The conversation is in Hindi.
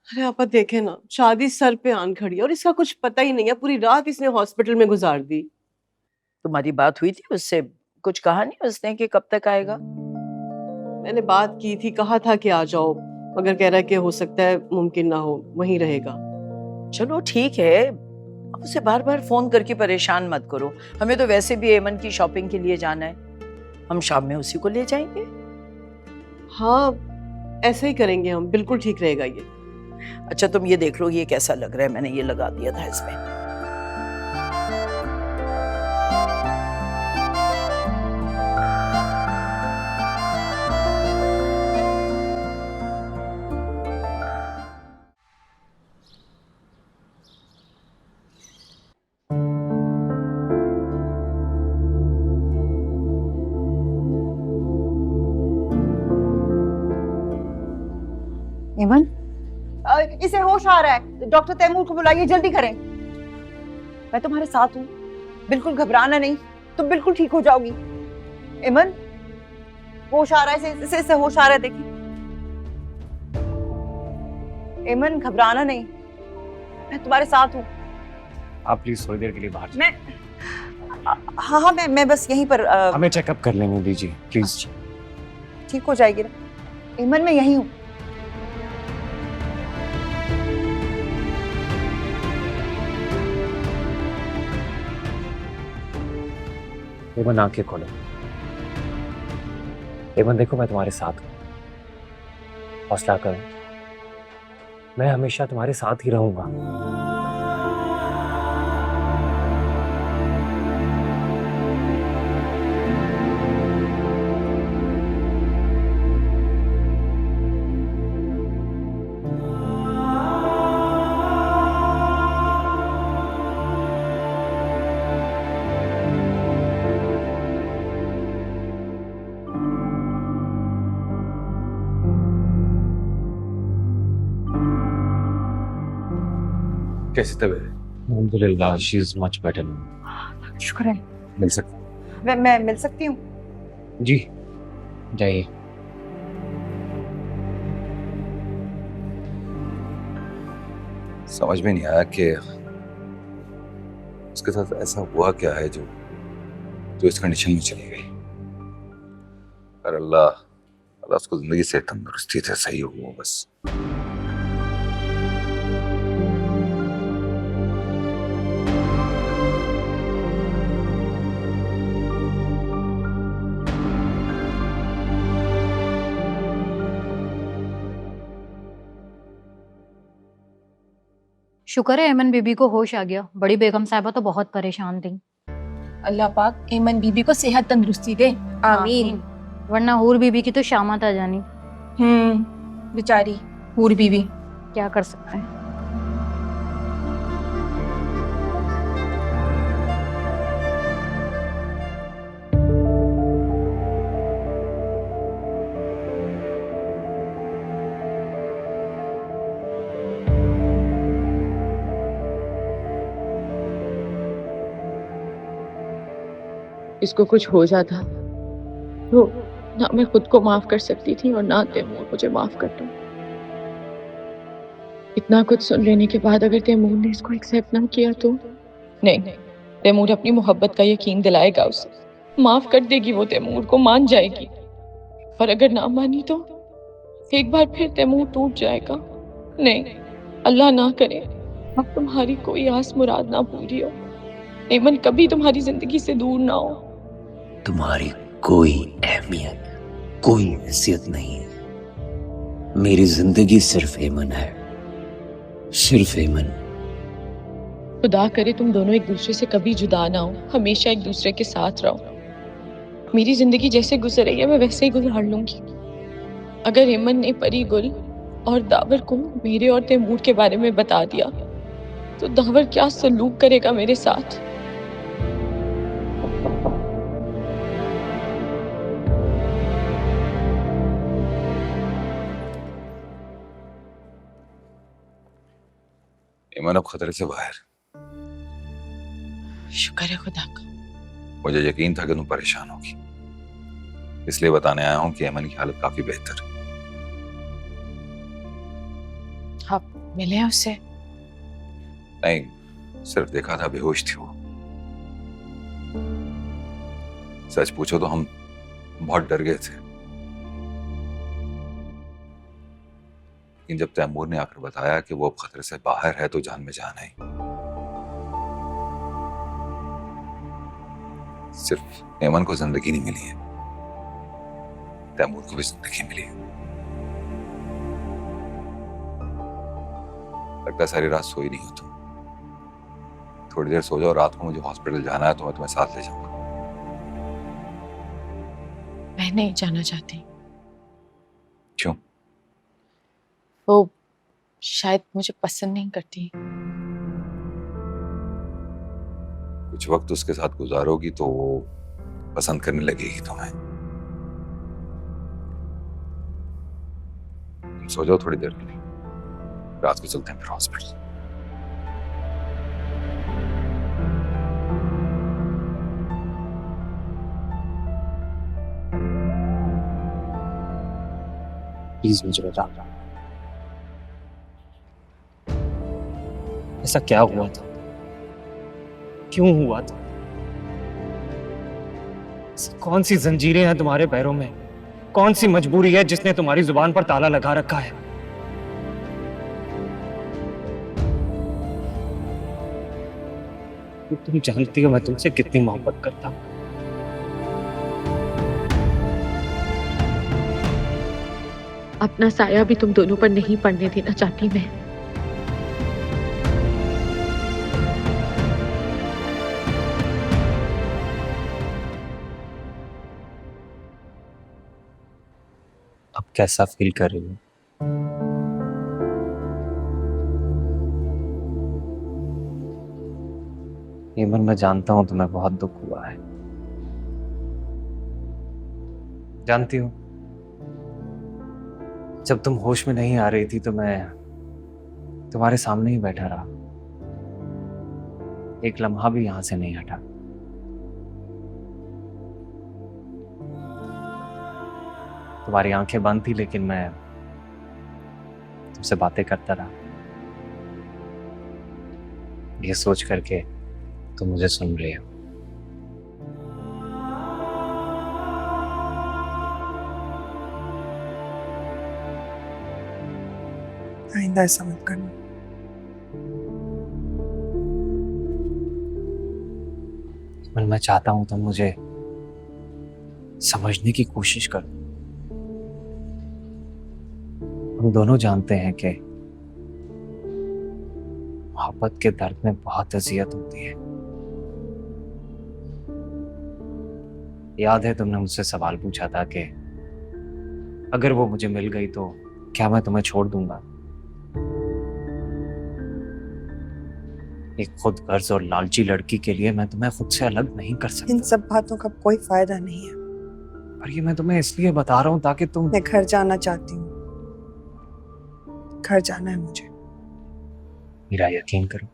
अरे आपा देखे ना, शादी सर पे आन खड़ी है और इसका कुछ पता ही नहीं है। पूरी रात इसने हॉस्पिटल में गुजार दी। तुम्हारी बात हुई थी उससे? कुछ कहा नहीं उसने कि कब तक आएगा? मैंने बात की थी, कहा था कि आ जाओ, मगर कह रहा है कि हो सकता है मुमकिन ना हो, वहीं रहेगा। चलो ठीक है, अब उसे बार बार फोन करके परेशान मत करो। हमें तो वैसे भी एमन की शॉपिंग के लिए जाना है, हम शाम में उसी को ले जाएंगे। हाँ ऐसे ही करेंगे हम, बिल्कुल ठीक रहेगा ये। अच्छा तुम ये देख लो ये कैसा लग रहा है, मैंने ये लगा दिया था इसमें। एमन, इसे होश आ रहा है, डॉक्टर तैमूर को बुलाइए, जल्दी करें। मैं तुम्हारे साथ हूँ, बिल्कुल घबराना नहीं, तुम बिल्कुल ठीक हो जाओगी। एमन, होश आ रहा है, इसे होश आ रहा है, देखिए। एमन घबराना नहीं, मैं तुम्हारे साथ हूँ। आप प्लीज थोड़ी देर के लिए बाहर मैं हाँ मैं बस यहीं पर हमें चेकअप कर लेने दीजिए प्लीज। ठीक हो जाएगी ना। एमन मैं यहीं हूँ। एमन आंखें खोलो। एमन देखो मैं तुम्हारे साथ हूँ, हौसला करो, मैं हमेशा तुम्हारे साथ ही रहूंगा। कैसी तबीयत है? अल्हम्दुलिल्लाह, शी इज मच बेटर। शुक्र है। मिल सकती? मैं मिल सकती हूँ? जी जाइए। समझ में नहीं आया कि उसके साथ ऐसा हुआ क्या है जो जो इस कंडीशन में चली गई। पर अल्लाह अल्लाह उसको जिंदगी से तंदुरुस्ती से सही हो बस। शुक्र है एमन बीबी को होश आ गया। बड़ी बेगम साहिबा तो बहुत परेशान थी। अल्लाह पाक एमन बीबी को सेहत तंदुरुस्ती दे, आमीन। वरना हूर बीबी की तो शामत आ जानी। बेचारी हूर बीबी। क्या कर सकते हैं। इसको कुछ हो जाता तो ना मैं खुद को माफ कर सकती थी और ना तैमूर मुझे माफ करता। इतना कुछ सुन लेने के बाद अगर तैमूर ने इसको एक्सेप्ट ना किया तो नहीं, तैमूर अपनी मोहब्बत का यकीन दिलाएगा उसे, माफ कर देगी वो तैमूर को, मान जाएगी। और अगर ना मानी तो एक बार फिर तैमूर टूट जाएगा। नहीं, अल्लाह ना करे अब तुम्हारी कोई आस मुराद ना पूरी हो, एमन कभी तुम्हारी जिंदगी से दूर ना हो। तुम्हारी कोई अहमियत, कोई हैसियत नहीं है। मेरी जिंदगी सिर्फ एमन है, सिर्फ एमन। खुदा करे तुम दोनों एक दूसरे से कभी जुदा ना हो, हमेशा एक दूसरे के साथ रहो। मेरी जिंदगी जैसे गुजर रही है मैं वैसे ही गुजार लूंगी। अगर एमन ने परी गुल और दावर को मेरे और तैमूर के बारे में बता दिया तो दावर क्या सलूक करेगा मेरे साथ। ईमान अब खतरे से बाहर। शुक्र है खुदा का। मुझे यकीन था कि तुम परेशान होगी, इसलिए बताने आया हूं कि एमन की हालत काफी बेहतर है। हाँ मिले हैं उससे? नहीं, सिर्फ देखा था, बेहोश थी वो। सच पूछो तो हम बहुत डर गए थे, लेकिन जब तैमूर ने आकर बताया कि वो अब खतरे से बाहर है तो जान में जान आई। सिर्फ ऐमन को जिंदगी नहीं मिली है, तैमूर को भी जिंदगी मिली है। लगता है सारी रात सोई नहीं हो तुम। थोड़ी देर सो जाओ, रात को मुझे हॉस्पिटल जाना है तो मैं तुम्हें साथ ले जाऊंगा। मैं नहीं जाना चाहती। क्यों? वो शायद मुझे पसंद नहीं करती। कुछ वक्त उसके साथ गुजारोगी तो वो पसंद करने लगेगी तुम्हें। तुम सो जाओ थोड़ी देर के लिए, रात को चलते हैं फिर हॉस्पिटल। प्लीज मुझे बता, ऐसा क्या हुआ था? क्यों हुआ था? ऐसी कौन सी जंजीरें हैं तुम्हारे पैरों में? कौन सी मजबूरी है जिसने तुम्हारी जुबान पर ताला लगा रखा है? तुम जानती हो मैं तुमसे कितनी मोहब्बत करता हूं। अपना साया भी तुम दोनों पर नहीं पड़ने देना चाहती मैं। अब कैसा फील कर रही हो? ऐमन, मैं जानता हूं तुम्हें बहुत दुख हुआ है, जानती हो। जब तुम होश में नहीं आ रही थी तो मैं तुम्हारे सामने ही बैठा रहा, एक लम्हा भी यहां से नहीं हटा। तुम्हारी आंखें बंद थी लेकिन मैं तुमसे बातें करता रहा, ये सोच करके तुम मुझे सुन रहे हो। आइंदा ऐसा मत करना। मैं चाहता हूं तुम मुझे समझने की कोशिश करो। हम दोनों जानते हैं कि मोहब्बत के दर्द में बहुत अजियत होती है। याद है तुमने मुझसे सवाल पूछा था कि अगर वो मुझे मिल गई तो क्या मैं तुम्हें छोड़ दूंगा? एक खुद गर्ज और लालची लड़की के लिए मैं तुम्हें खुद से अलग नहीं कर सकता। इन सब बातों का कोई फायदा नहीं है। पर ये मैं तुम्हें इसलिए बता रहा हूं ताकि तुम। मैं घर जाना चाहती हूँ, घर जाना है मुझे। मेरा यकीन करो,